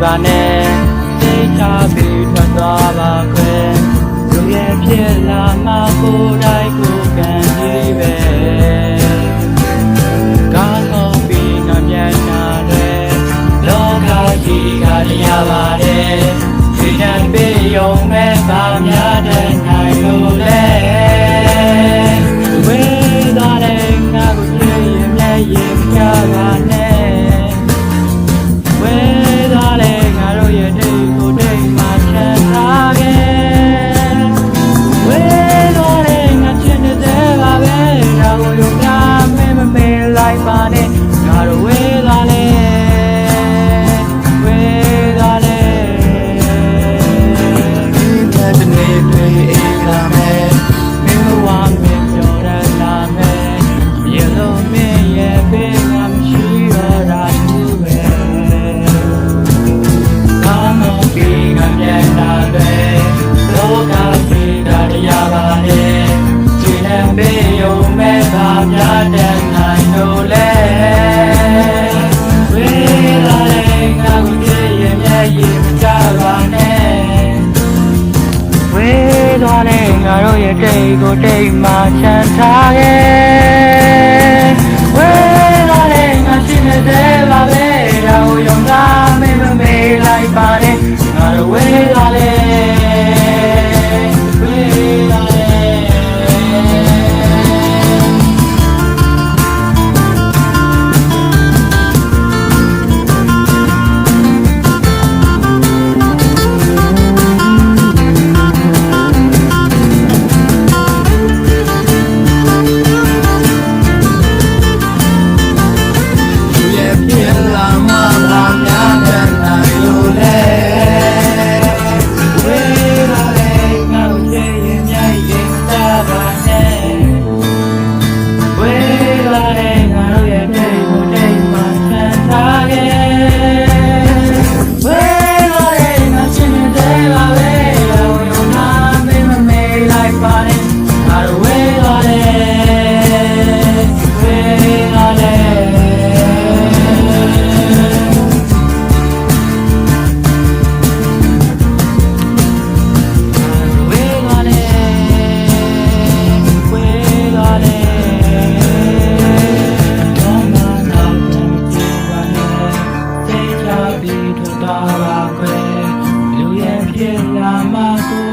ပါနဲ့စိတ်ထားပြီးထွက်သွားပါခွဲလူရဲ့ဖြစ်လာမှကိုယ်တိုင်းကိုကန်ကြည့်ပဲကားလို့ပြီးငါမြန်နာတယ်လောကကြီးကတရားပါတယ်ဒီတန်ပေးယုံမဲ့ပါများတဲ့နိုင်လို့လဲဝေးသွားတဲ့ငါကိုကြည့်ရင်မျက်ရည်ကြပါနဲ့ငါတို့ရဲ့တိတ်ကိုတိတ်မှချမ်းထားရဲ့ဝေးလာတဲ့ငါရှိနေသေးပါပဲဒါကိုယုံတာမေးမမေးလိုက်ပါနဲ့ငါတို့ဝေးလာလေဝေးလာလေလူရဲ့ဖြစ်လာမှကို